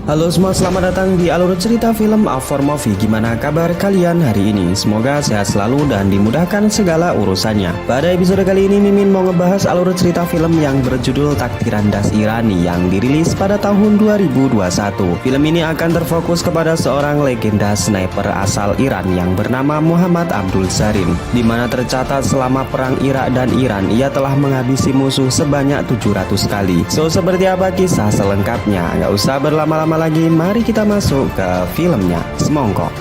Halo semua, selamat datang di alur cerita film A For Movie. Gimana kabar kalian hari ini? Semoga sehat selalu dan dimudahkan segala urusannya. Pada episode kali ini Mimin mau ngebahas alur cerita film yang berjudul Takdiran Das Irani yang dirilis pada tahun 2021. Film ini akan terfokus kepada seorang legenda sniper asal Iran yang bernama Muhammad Abdul Zarin, di mana tercatat selama perang Irak dan Iran ia telah menghabisi musuh sebanyak 700 kali. So, seperti apa kisah selengkapnya? Nggak usah berlama-lama lagi, mari kita masuk ke filmnya. Semongko.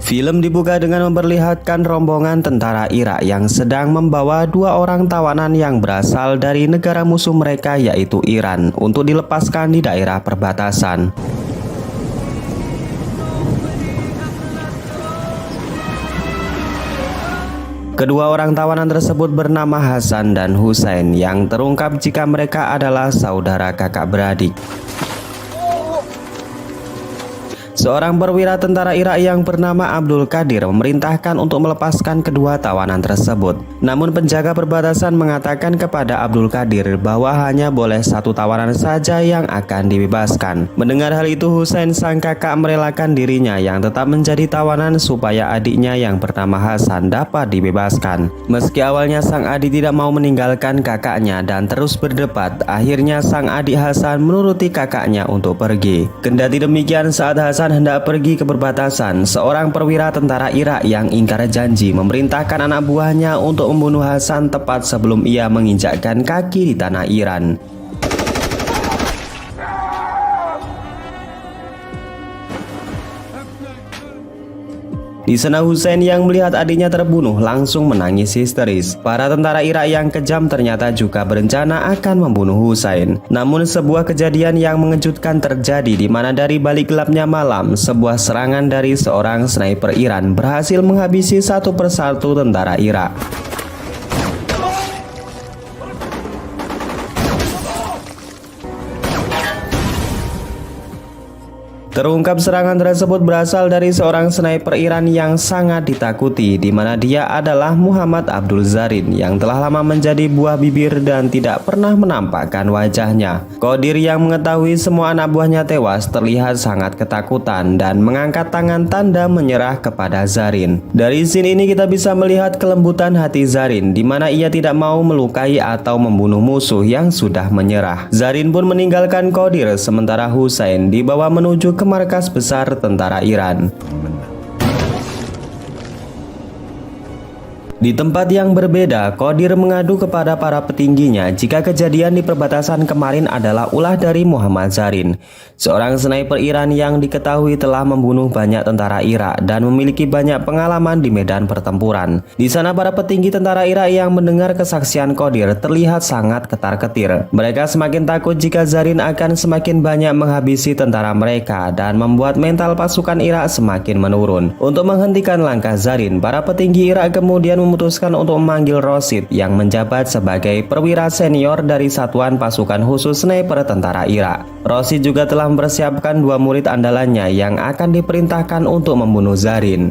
Film dibuka dengan memperlihatkan rombongan tentara Irak yang sedang membawa dua orang tawanan yang berasal dari negara musuh mereka, yaitu Iran, untuk dilepaskan di daerah perbatasan. Kedua orang tawanan tersebut bernama Hasan dan Husain, yang terungkap jika mereka adalah saudara kakak beradik. Seorang perwira tentara Irak yang bernama Abdul Qadir memerintahkan untuk melepaskan kedua tawanan tersebut. Namun penjaga perbatasan mengatakan kepada Abdul Qadir bahwa hanya boleh satu tawanan saja yang akan dibebaskan. Mendengar hal itu, Husain sang kakak merelakan dirinya yang tetap menjadi tawanan supaya adiknya yang bernama Hasan dapat dibebaskan. Meski awalnya sang adik tidak mau meninggalkan kakaknya dan terus berdebat, akhirnya sang adik Hasan menuruti kakaknya untuk pergi. Kendati demikian, saat Hasan hendak pergi ke perbatasan, seorang perwira tentara Irak yang ingkar janji memerintahkan anak buahnya untuk membunuh Hasan tepat sebelum ia menginjakkan kaki di tanah Iran. Di sana Husain yang melihat adiknya terbunuh langsung menangis histeris. Para tentara Irak yang kejam ternyata juga berencana akan membunuh Husain. Namun sebuah kejadian yang mengejutkan terjadi, di mana dari balik gelapnya malam, sebuah serangan dari seorang sniper Iran berhasil menghabisi satu persatu tentara Irak. Terungkap serangan tersebut berasal dari seorang sniper Iran yang sangat ditakuti, di mana dia adalah Muhammad Abdul Zarin yang telah lama menjadi buah bibir dan tidak pernah menampakkan wajahnya. Qadir yang mengetahui semua anak buahnya tewas terlihat sangat ketakutan dan mengangkat tangan tanda menyerah kepada Zarin. Dari scene ini kita bisa melihat kelembutan hati Zarin, di mana ia tidak mau melukai atau membunuh musuh yang sudah menyerah. Zarin pun meninggalkan Qadir, sementara Husain dibawa menuju ke markas besar tentara Iran. Di tempat yang berbeda, Qadir mengadu kepada para petingginya jika kejadian di perbatasan kemarin adalah ulah dari Muhammad Zarin, seorang sniper Iran yang diketahui telah membunuh banyak tentara Irak dan memiliki banyak pengalaman di medan pertempuran. Di sana para petinggi tentara Irak yang mendengar kesaksian Qadir terlihat sangat ketar-ketir. Mereka semakin takut jika Zarin akan semakin banyak menghabisi tentara mereka dan membuat mental pasukan Irak semakin menurun. Untuk menghentikan langkah Zarin, para petinggi Irak kemudian memutuskan untuk memanggil Rosid yang menjabat sebagai perwira senior dari Satuan Pasukan Khusus Sniper Tentara Irak. Rosid juga telah mempersiapkan dua murid andalannya yang akan diperintahkan untuk membunuh Zarin.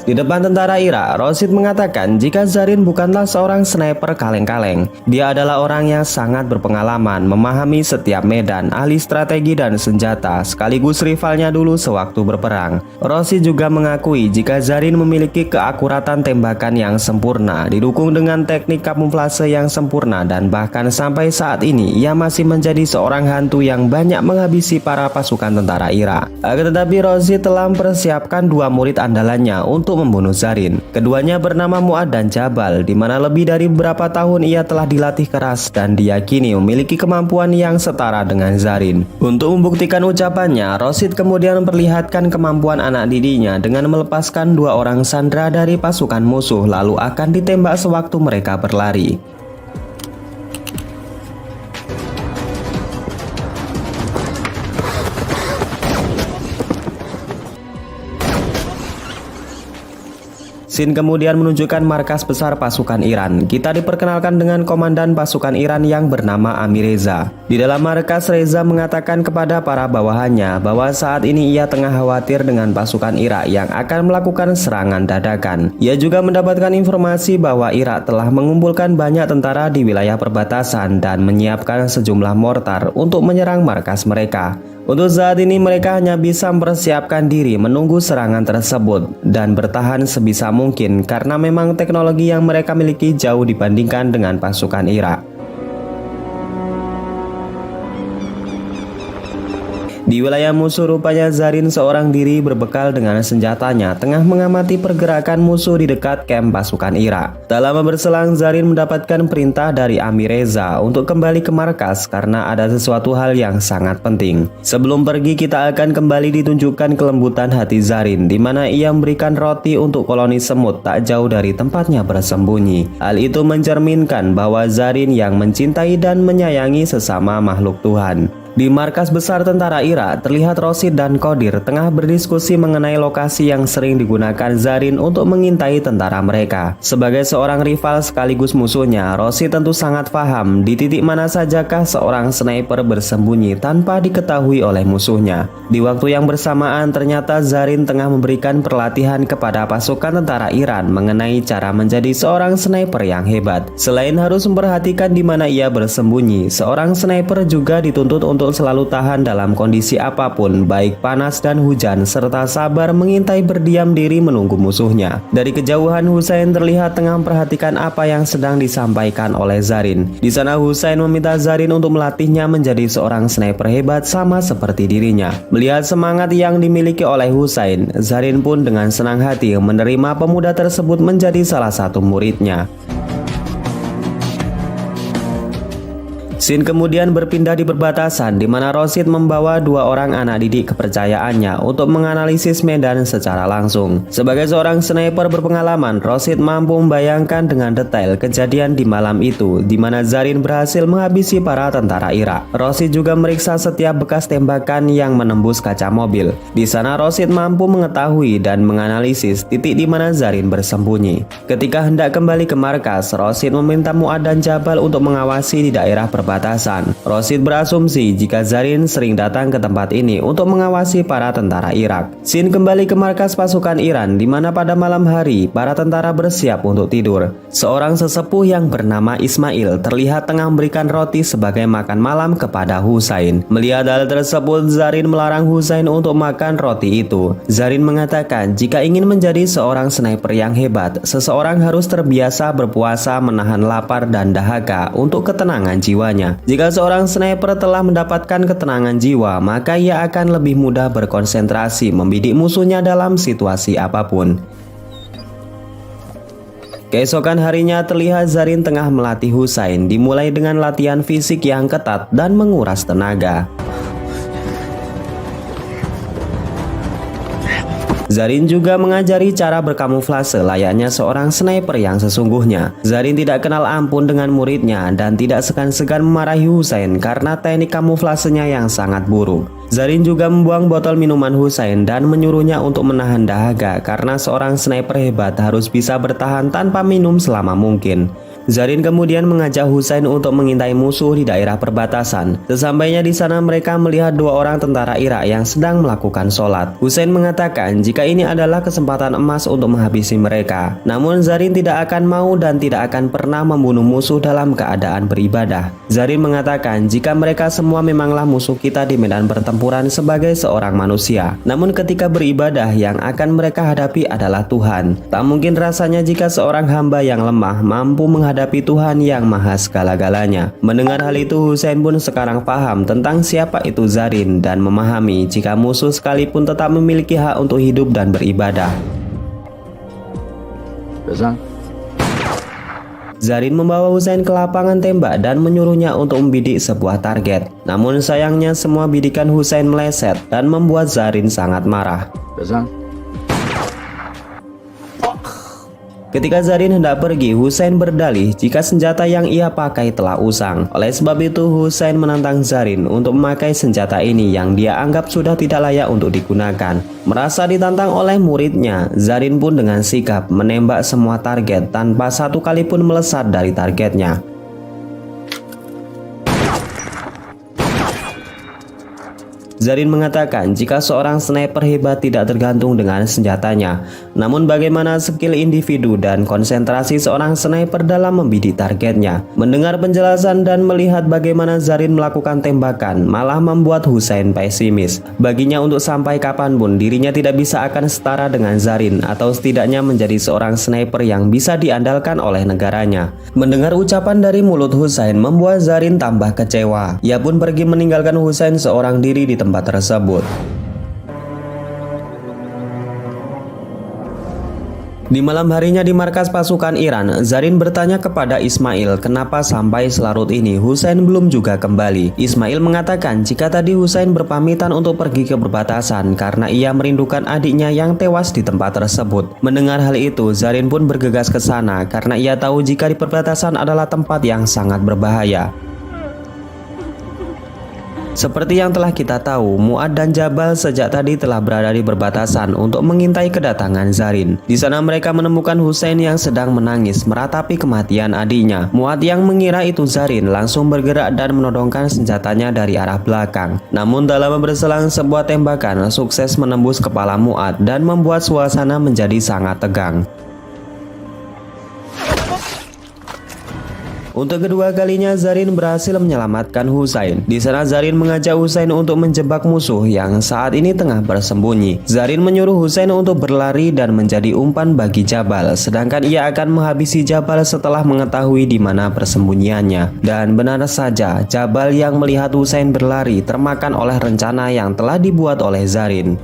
Di depan tentara Irak, Rosid mengatakan jika Zarin bukanlah seorang sniper kaleng-kaleng. Dia adalah orang yang sangat berpengalaman, memahami setiap medan, ahli strategi dan senjata, sekaligus rivalnya dulu sewaktu berperang. Rosid juga mengakui jika Zarin memiliki keakuratan tembakan yang sempurna, didukung dengan teknik kamuflase yang sempurna, dan bahkan sampai saat ini ia masih menjadi seorang hantu yang banyak menghabisi para pasukan tentara Irak. Akan tetapi Rosid telah mempersiapkan dua murid andalannya untuk membunuh Zarin. Keduanya bernama Mu'ad dan Jabal, di mana lebih dari beberapa tahun ia telah dilatih keras dan diyakini memiliki kemampuan yang setara dengan Zarin. Untuk membuktikan ucapannya, Rosid kemudian memperlihatkan kemampuan anak didinya dengan melepaskan dua orang sandera dari pasukan musuh lalu akan ditembak sewaktu mereka berlari. Scene kemudian menunjukkan markas besar pasukan Iran. Kita diperkenalkan dengan komandan pasukan Iran yang bernama Amir Reza. Di dalam markas, Reza mengatakan kepada para bawahannya bahwa saat ini ia tengah khawatir dengan pasukan Irak yang akan melakukan serangan dadakan. Ia juga mendapatkan informasi bahwa Irak telah mengumpulkan banyak tentara di wilayah perbatasan dan menyiapkan sejumlah mortar untuk menyerang markas mereka. Untuk saat ini mereka hanya bisa mempersiapkan diri menunggu serangan tersebut dan bertahan sebisa mungkin karena memang teknologi yang mereka miliki jauh dibandingkan dengan pasukan Irak. Di wilayah musuh rupanya Zarin seorang diri berbekal dengan senjatanya tengah mengamati pergerakan musuh di dekat kamp pasukan Irak. Tak lama berselang Zarin mendapatkan perintah dari Amir Reza untuk kembali ke markas karena ada sesuatu hal yang sangat penting. Sebelum pergi kita akan kembali ditunjukkan kelembutan hati Zarin di mana ia memberikan roti untuk koloni semut tak jauh dari tempatnya bersembunyi. Hal itu mencerminkan bahwa Zarin yang mencintai dan menyayangi sesama makhluk Tuhan. Di markas besar tentara Irak, terlihat Rosid dan Qodir tengah berdiskusi mengenai lokasi yang sering digunakan Zarin untuk mengintai tentara mereka. Sebagai seorang rival sekaligus musuhnya, Rosid tentu sangat paham di titik mana sajakah seorang sniper bersembunyi tanpa diketahui oleh musuhnya. Di waktu yang bersamaan, ternyata Zarin tengah memberikan pelatihan kepada pasukan tentara Iran mengenai cara menjadi seorang sniper yang hebat. Selain harus memperhatikan di mana ia bersembunyi, seorang sniper juga dituntut untuk selalu tahan dalam kondisi apapun, baik panas dan hujan, serta sabar mengintai berdiam diri menunggu musuhnya. Dari kejauhan Husain terlihat tengah memperhatikan apa yang sedang disampaikan oleh Zarin. Di sana Husain meminta Zarin untuk melatihnya menjadi seorang sniper hebat sama seperti dirinya. Melihat semangat yang dimiliki oleh Husain, Zarin pun dengan senang hati menerima pemuda tersebut menjadi salah satu muridnya. Scene kemudian berpindah di perbatasan di mana Rosid membawa dua orang anak didik kepercayaannya untuk menganalisis medan secara langsung. Sebagai seorang sniper berpengalaman, Rosid mampu membayangkan dengan detail kejadian di malam itu di mana Zarin berhasil menghabisi para tentara Irak. Rosid juga meriksa setiap bekas tembakan yang menembus kaca mobil. Di sana Rosid mampu mengetahui dan menganalisis titik di mana Zarin bersembunyi. Ketika hendak kembali ke markas, Rosid meminta Muad dan Jabal untuk mengawasi di daerah perbatasan. Rosid berasumsi jika Zarin sering datang ke tempat ini untuk mengawasi para tentara Irak. Scene kembali ke markas pasukan Iran di mana pada malam hari para tentara bersiap untuk tidur. Seorang sesepuh yang bernama Ismail terlihat tengah memberikan roti sebagai makan malam kepada Husain. Melihat hal tersebut, Zarin melarang Husain untuk makan roti itu. Zarin mengatakan jika ingin menjadi seorang sniper yang hebat, seseorang harus terbiasa berpuasa, menahan lapar dan dahaga untuk ketenangan jiwanya. Jika seorang sniper telah mendapatkan ketenangan jiwa, maka ia akan lebih mudah berkonsentrasi membidik musuhnya dalam situasi apapun. Keesokan harinya terlihat Zarin tengah melatih Husain, dimulai dengan latihan fisik yang ketat dan menguras tenaga. Zarin juga mengajari cara berkamuflase layaknya seorang sniper yang sesungguhnya. Zarin tidak kenal ampun dengan muridnya dan tidak segan-segan memarahi Husain karena teknik kamuflasenya yang sangat buruk. Zarin juga membuang botol minuman Husain dan menyuruhnya untuk menahan dahaga karena seorang sniper hebat harus bisa bertahan tanpa minum selama mungkin. Zarin kemudian mengajak Husain untuk mengintai musuh di daerah perbatasan. Sesampainya di sana mereka melihat dua orang tentara Irak yang sedang melakukan sholat. Husain mengatakan jika ini adalah kesempatan emas untuk menghabisi mereka. Namun Zarin tidak akan mau dan tidak akan pernah membunuh musuh dalam keadaan beribadah. Zarin mengatakan jika mereka semua memanglah musuh kita di medan pertempuran sebagai seorang manusia. Namun ketika beribadah yang akan mereka hadapi adalah Tuhan. Tak mungkin rasanya jika seorang hamba yang lemah mampu menghadapi Tuhan yang maha segala-galanya. Mendengar hal itu, Husain pun sekarang paham tentang siapa itu Zarin dan memahami jika musuh sekalipun tetap memiliki hak untuk hidup dan beribadah. Zarin membawa Husain ke lapangan tembak dan menyuruhnya untuk membidik sebuah target. Namun sayangnya semua bidikan Husain meleset dan membuat Zarin sangat marah. Ketika Zarin hendak pergi, Husain berdalih jika senjata yang ia pakai telah usang. Oleh sebab itu, Husain menantang Zarin untuk memakai senjata ini yang dia anggap sudah tidak layak untuk digunakan. Merasa ditantang oleh muridnya, Zarin pun dengan sigap menembak semua target tanpa satu kali pun melesat dari targetnya. Zarin mengatakan jika seorang sniper hebat tidak tergantung dengan senjatanya, namun bagaimana skill individu dan konsentrasi seorang sniper dalam membidik targetnya. Mendengar penjelasan dan melihat bagaimana Zarin melakukan tembakan malah membuat Husain pesimis. Baginya untuk sampai kapanpun dirinya tidak bisa akan setara dengan Zarin atau setidaknya menjadi seorang sniper yang bisa diandalkan oleh negaranya. Mendengar ucapan dari mulut Husain membuat Zarin tambah kecewa. Ia pun pergi meninggalkan Husain seorang diri di tempat tersebut. Di malam harinya di markas pasukan Iran, Zarin bertanya kepada Ismail kenapa sampai selarut ini Husain belum juga kembali. Ismail mengatakan jika tadi Husain berpamitan untuk pergi ke perbatasan karena ia merindukan adiknya yang tewas di tempat tersebut. Mendengar hal itu, Zarin pun bergegas ke sana karena ia tahu jika di perbatasan adalah tempat yang sangat berbahaya. Seperti yang telah kita tahu, Mu'ad dan Jabal sejak tadi telah berada di perbatasan untuk mengintai kedatangan Zarin. Di sana mereka menemukan Husain yang sedang menangis meratapi kematian adiknya. Mu'ad yang mengira itu Zarin langsung bergerak dan menodongkan senjatanya dari arah belakang. Namun dalam berselang sebuah tembakan sukses menembus kepala Mu'ad dan membuat suasana menjadi sangat tegang. Untuk kedua kalinya Zarin berhasil menyelamatkan Husain. Di sana Zarin mengajak Husain untuk menjebak musuh yang saat ini tengah bersembunyi. Zarin menyuruh Husain untuk berlari dan menjadi umpan bagi Jabal, sedangkan ia akan menghabisi Jabal setelah mengetahui di mana persembunyiannya. Dan benar saja, Jabal yang melihat Husain berlari termakan oleh rencana yang telah dibuat oleh Zarin.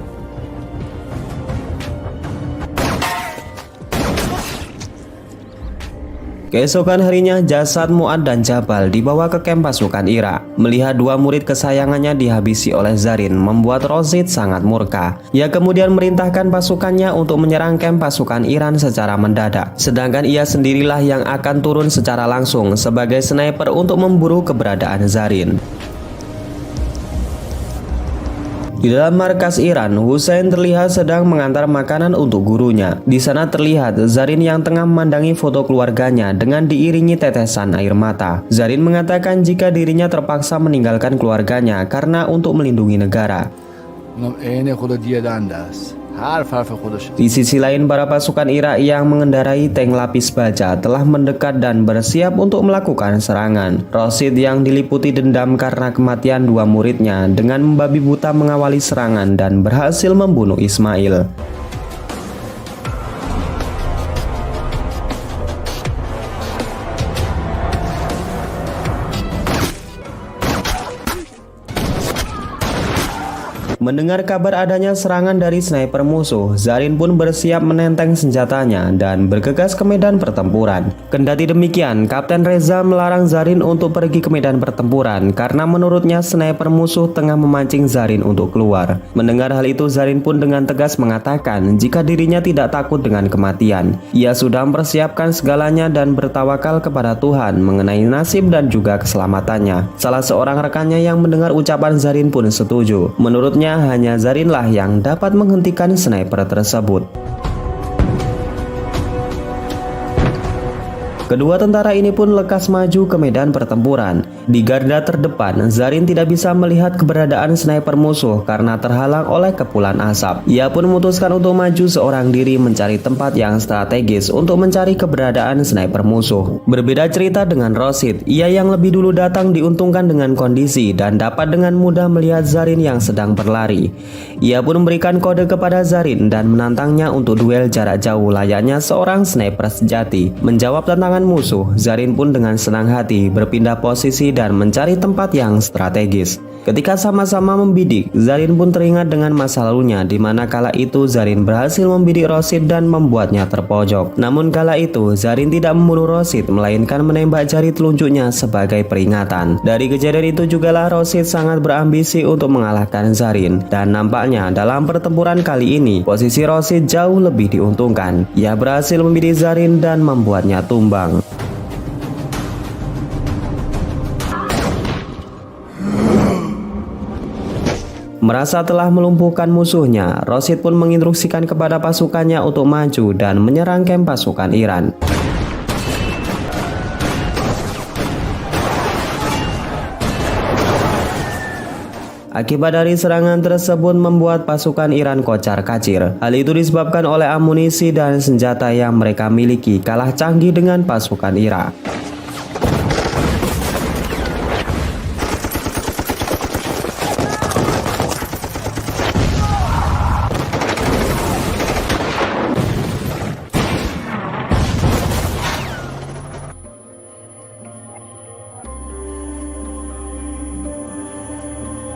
Keesokan harinya jasad Mu'ad dan Jabal dibawa ke kamp pasukan Irak. Melihat dua murid kesayangannya dihabisi oleh Zarin membuat Rosid sangat murka. Ia kemudian merintahkan pasukannya untuk menyerang kamp pasukan Iran secara mendadak. Sedangkan ia sendirilah yang akan turun secara langsung sebagai sniper untuk memburu keberadaan Zarin. Di dalam markas Iran, Husain terlihat sedang mengantar makanan untuk gurunya. Di sana terlihat Zarin yang tengah memandangi foto keluarganya dengan diiringi tetesan air mata. Zarin mengatakan jika dirinya terpaksa meninggalkan keluarganya karena untuk melindungi negara. Di sisi lain, para pasukan Irak yang mengendarai tank lapis baja telah mendekat dan bersiap untuk melakukan serangan. Rosid yang diliputi dendam karena kematian dua muridnya dengan membabi buta mengawali serangan dan berhasil membunuh Ismail. Mendengar kabar adanya serangan dari sniper musuh, Zarin pun bersiap menenteng senjatanya dan bergegas ke medan pertempuran. Kendati demikian, Kapten Reza melarang Zarin untuk pergi ke medan pertempuran karena menurutnya sniper musuh tengah memancing Zarin untuk keluar. Mendengar hal itu, Zarin pun dengan tegas mengatakan jika dirinya tidak takut dengan kematian. Ia sudah mempersiapkan segalanya dan bertawakal kepada Tuhan mengenai nasib dan juga keselamatannya. Salah seorang rekannya yang mendengar ucapan Zarin pun setuju. Menurutnya hanya Zarinlah yang dapat menghentikan sniper tersebut. Kedua tentara ini pun lekas maju ke medan pertempuran. Di garda terdepan, Zarin tidak bisa melihat keberadaan sniper musuh karena terhalang oleh kepulan asap. Ia pun memutuskan untuk maju seorang diri mencari tempat yang strategis untuk mencari keberadaan sniper musuh. Berbeda cerita dengan Rosid, ia yang lebih dulu datang diuntungkan dengan kondisi dan dapat dengan mudah melihat Zarin yang sedang berlari. Ia pun memberikan kode kepada Zarin dan menantangnya untuk duel jarak jauh layaknya seorang sniper sejati. Menjawab tantangan musuh, Zarin pun dengan senang hati berpindah posisi dan mencari tempat yang strategis. Ketika sama-sama membidik, Zarin pun teringat dengan masa lalunya di mana kala itu Zarin berhasil membidik Rosid dan membuatnya terpojok. Namun kala itu Zarin tidak membunuh Rosid melainkan menembak jari telunjuknya sebagai peringatan. Dari kejadian itu jugalah Rosid sangat berambisi untuk mengalahkan Zarin, dan nampaknya dalam pertempuran kali ini posisi Rosid jauh lebih diuntungkan. Ia berhasil membidik Zarin dan membuatnya tumbang. Merasa telah melumpuhkan musuhnya, Rosid pun menginstruksikan kepada pasukannya untuk maju dan menyerang kamp pasukan Iran. Akibat dari serangan tersebut membuat pasukan Iran kocar-kacir. Hal itu disebabkan oleh amunisi dan senjata yang mereka miliki kalah canggih dengan pasukan Irak.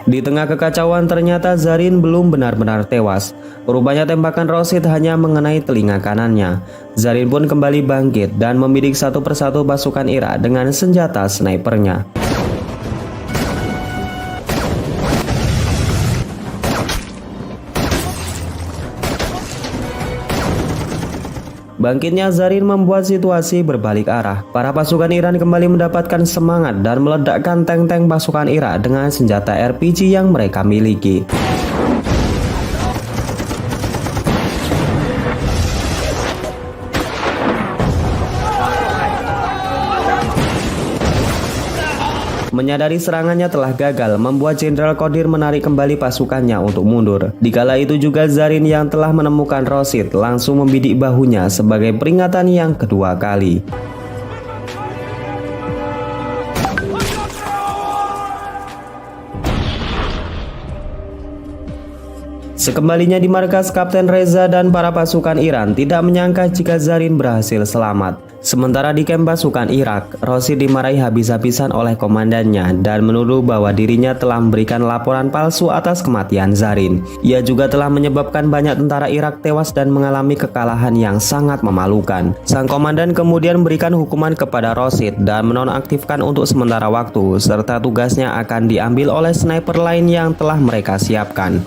Di tengah kekacauan ternyata Zarin belum benar-benar tewas. Rupanya tembakan Rosid hanya mengenai telinga kanannya. Zarin pun kembali bangkit dan membidik satu persatu pasukan Irak dengan senjata snipernya. Bangkitnya Zarin membuat situasi berbalik arah. Para pasukan Iran kembali mendapatkan semangat dan meledakkan tank-tank pasukan Irak dengan senjata RPG yang mereka miliki. Menyadari serangannya telah gagal, membuat Jenderal Qadir menarik kembali pasukannya untuk mundur. Dikala itu juga Zarin yang telah menemukan Rosid langsung membidik bahunya sebagai peringatan yang kedua kali. Sekembalinya di markas, Kapten Reza dan para pasukan Iran tidak menyangka jika Zarin berhasil selamat. Sementara di kamp pasukan Irak, Rosid dimarahi habis-habisan oleh komandannya dan menuduh bahwa dirinya telah memberikan laporan palsu atas kematian Zarin. Ia juga telah menyebabkan banyak tentara Irak tewas dan mengalami kekalahan yang sangat memalukan. Sang komandan kemudian memberikan hukuman kepada Rosid dan menonaktifkan untuk sementara waktu, serta tugasnya akan diambil oleh sniper lain yang telah mereka siapkan.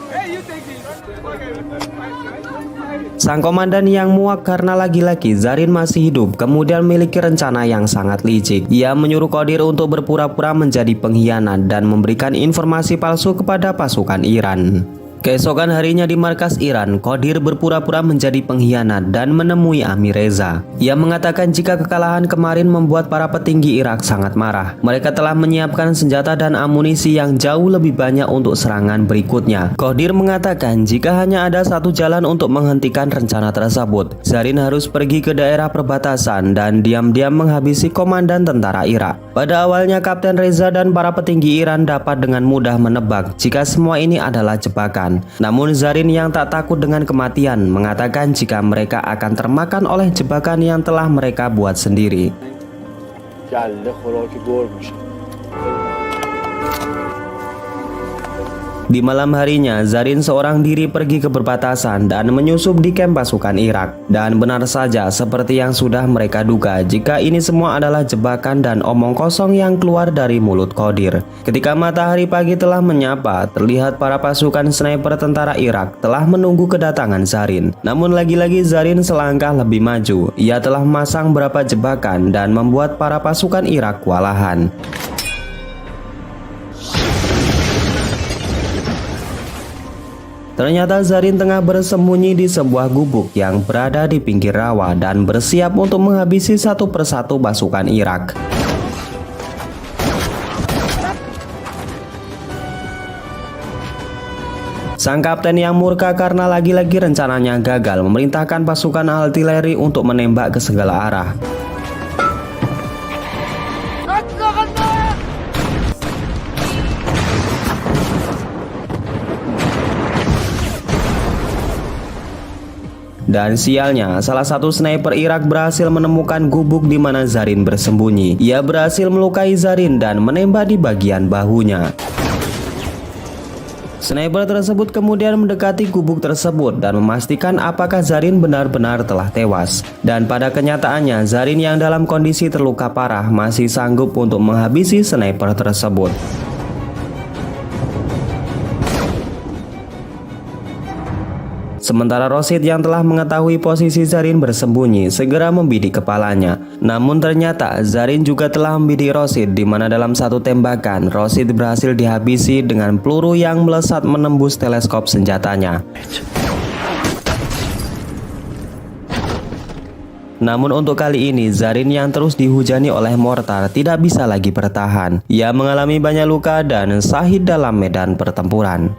Sang komandan yang muak karena lagi-lagi Zarin masih hidup kemudian memiliki rencana yang sangat licik. Ia menyuruh Qadir untuk berpura-pura menjadi pengkhianat dan memberikan informasi palsu kepada pasukan Iran. Keesokan harinya di markas Iran, Qadir berpura-pura menjadi pengkhianat dan menemui Amir Reza. Ia mengatakan jika kekalahan kemarin membuat para petinggi Irak sangat marah. Mereka telah menyiapkan senjata dan amunisi yang jauh lebih banyak untuk serangan berikutnya. Qadir mengatakan jika hanya ada satu jalan untuk menghentikan rencana tersebut, Zarin harus pergi ke daerah perbatasan dan diam-diam menghabisi komandan tentara Irak. Pada awalnya Kapten Reza dan para petinggi Iran dapat dengan mudah menebak jika semua ini adalah jebakan. Namun Zarin yang tak takut dengan kematian mengatakan jika mereka akan termakan oleh jebakan yang telah mereka buat sendiri. Di malam harinya, Zarin seorang diri pergi ke perbatasan dan menyusup di kamp pasukan Irak. Dan benar saja seperti yang sudah mereka duga jika ini semua adalah jebakan dan omong kosong yang keluar dari mulut Qadir. Ketika matahari pagi telah menyapa, terlihat para pasukan sniper tentara Irak telah menunggu kedatangan Zarin. Namun lagi-lagi Zarin selangkah lebih maju. Ia telah memasang beberapa jebakan dan membuat para pasukan Irak kewalahan. Ternyata Zarin tengah bersembunyi di sebuah gubuk yang berada di pinggir rawa dan bersiap untuk menghabisi satu persatu pasukan Irak. Sang kapten yang murka karena lagi-lagi rencananya gagal memerintahkan pasukan artileri untuk menembak ke segala arah. Dan sialnya, salah satu sniper Irak berhasil menemukan gubuk di mana Zarin bersembunyi. Ia berhasil melukai Zarin dan menembak di bagian bahunya. Sniper tersebut kemudian mendekati gubuk tersebut dan memastikan apakah Zarin benar-benar telah tewas. Dan pada kenyataannya, Zarin yang dalam kondisi terluka parah masih sanggup untuk menghabisi sniper tersebut. Sementara Rosid yang telah mengetahui posisi Zarin bersembunyi segera membidik kepalanya. Namun ternyata Zarin juga telah membidik Rosid, di mana dalam satu tembakan Rosid berhasil dihabisi dengan peluru yang melesat menembus teleskop senjatanya. Namun untuk kali ini Zarin yang terus dihujani oleh mortar tidak bisa lagi bertahan. Ia mengalami banyak luka dan syahid dalam medan pertempuran.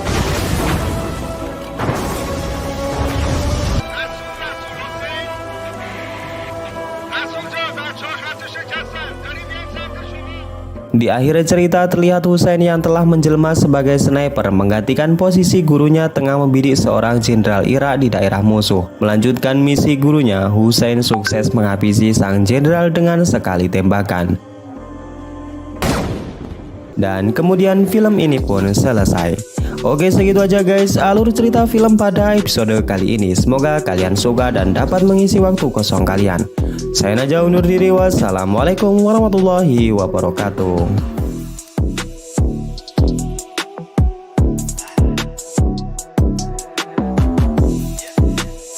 Di akhir cerita terlihat Hussein yang telah menjelma sebagai sniper menggantikan posisi gurunya tengah membidik seorang jenderal Irak di daerah musuh. Melanjutkan misi gurunya, Hussein sukses menghabisi sang jenderal dengan sekali tembakan. Dan kemudian film ini pun selesai. Oke, segitu aja guys alur cerita film pada episode kali ini. Semoga kalian suka dan dapat mengisi waktu kosong kalian. Saya Najwa undur diri, wassalamualaikum warahmatullahi wabarakatuh.